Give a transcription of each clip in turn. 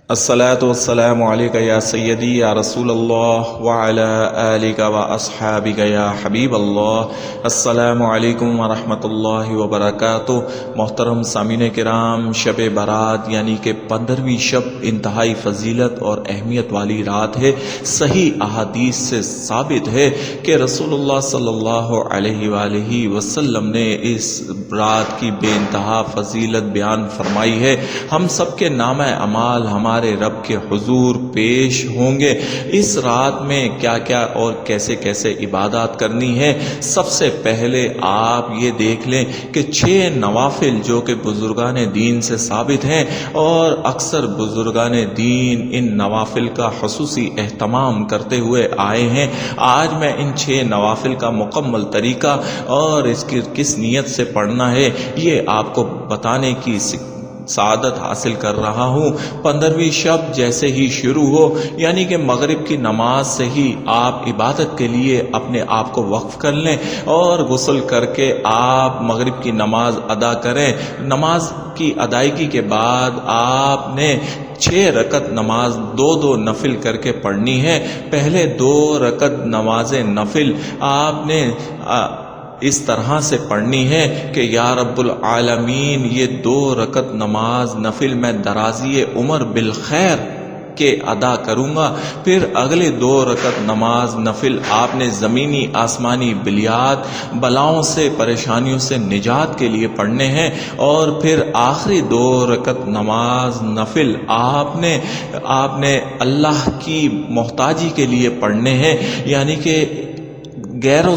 الصلاۃ والسلام علیک یا سیدی یا رسول اللہ وعلی آلک و اصحابک یا حبیب اللہ۔ السلام علیکم ورحمۃ اللہ وبرکاتہ۔ محترم سامعین کرام، شب برات یعنی کہ 15ویں شب انتہائی فضیلت اور اہمیت والی رات ہے۔ صحیح احادیث سے ثابت ہے کہ رسول اللہ صلی اللہ علیہ وآلہ وسلم نے اس رات کی بے انتہا فضیلت بیان فرمائی ہے۔ ہم سب کے نامہ اعمال ہمارے رب کے حضور پیش ہوں گے۔ اس رات میں کیا کیا اور کیسے کیسے عبادات کرنی ہے، سب سے پہلے آپ یہ دیکھ لیں کہ 6 نوافل جو کہ بزرگان دین سے ثابت ہیں، اور اکثر بزرگان دین ان نوافل کا خصوصی اہتمام کرتے ہوئے آئے ہیں۔ آج میں ان 6 نوافل کا مکمل طریقہ اور اس کی کس نیت سے پڑھنا ہے یہ آپ کو بتانے کی سعادت حاصل کر رہا ہوں۔ 15ویں شب جیسے ہی شروع ہو، یعنی کہ مغرب کی نماز سے ہی آپ عبادت کے لیے اپنے آپ کو وقف کر لیں اور غسل کر کے آپ مغرب کی نماز ادا کریں۔ نماز کی ادائیگی کے بعد آپ نے 6 رکعت نماز 2 نفل کر کے پڑھنی ہے۔ پہلے 2 رکعت نماز نفل آپ نے اس طرح سے پڑھنی ہے کہ یا رب العالمین، یہ 2 رکعت نماز نفل میں درازی عمر بالخیر کے ادا کروں گا۔ پھر اگلے 2 رکعت نماز نفل آپ نے زمینی آسمانی بلاؤں سے، پریشانیوں سے نجات کے لیے پڑھنے ہیں، اور پھر آخری 2 رکعت نماز نفل آپ نے اللہ کی محتاجی کے لیے پڑھنے ہیں، یعنی کہ غیروں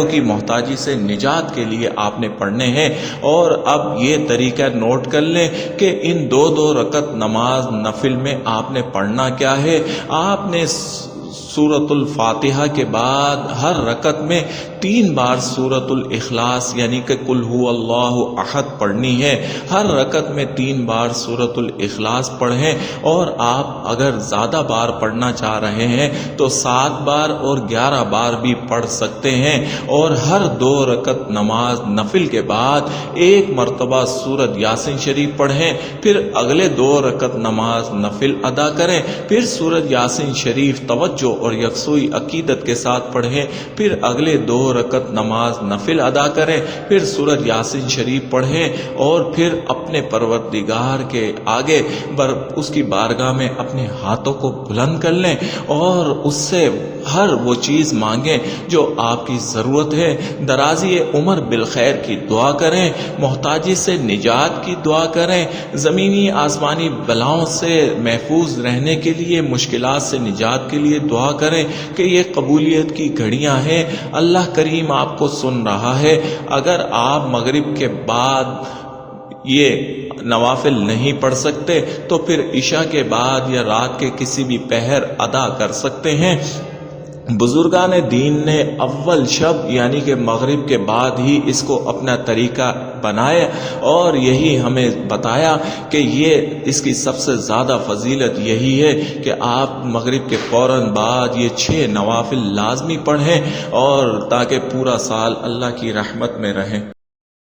کی محتاجی سے نجات کے لیے آپ نے پڑھنے ہیں۔ اور اب یہ طریقہ نوٹ کر لیں کہ ان 2 رکعت نماز نفل میں آپ نے پڑھنا کیا ہے۔ آپ نے سورۃ الفاتحہ کے بعد ہر رکعت میں 3 بار سورۃ الاخلاص یعنی کہ قل هو اللہ احد پڑھنی ہے۔ ہر رکعت میں 3 بار سورۃ الاخلاص پڑھیں، اور آپ اگر زیادہ بار پڑھنا چاہ رہے ہیں تو 7 بار اور 11 بار بھی پڑھ سکتے ہیں۔ اور ہر 2 رکعت نماز نفل کے بعد 1 مرتبہ سورۃ یاسین شریف پڑھیں، پھر اگلے 2 رکعت نماز نفل ادا کریں، پھر سورۃ یاسین شریف توجہ اور یکسوئی عقیدت کے ساتھ پڑھیں، پھر اگلے 2 رکعت نماز نفل ادا کریں، پھر سورۃ یاسین شریف پڑھیں، اور پھر اپنے پروردگار کے آگے اس کی بارگاہ میں اپنے ہاتھوں کو بلند کر لیں اور اس سے ہر وہ چیز مانگیں جو آپ کی ضرورت ہے۔ درازی عمر بالخیر کی دعا کریں، محتاجی سے نجات کی دعا کریں، زمینی آسمانی بلاؤں سے محفوظ رہنے کے لیے، مشکلات سے نجات کے لیے دعا کریں کہ یہ قبولیت کی گھڑیاں ہیں۔ اللہ کریم آپ کو سن رہا ہے۔ اگر آپ مغرب کے بعد یہ نوافل نہیں پڑھ سکتے تو پھر عشاء کے بعد یا رات کے کسی بھی پہر ادا کر سکتے ہیں۔ بزرگان دین نے اول شب یعنی کہ مغرب کے بعد ہی اس کو اپنا طریقہ بنایا، اور یہی ہمیں بتایا کہ اس کی سب سے زیادہ فضیلت یہی ہے کہ آپ مغرب کے فوراً بعد یہ 6 نوافل لازمی پڑھیں، اور تاکہ پورا سال اللہ کی رحمت میں رہیں۔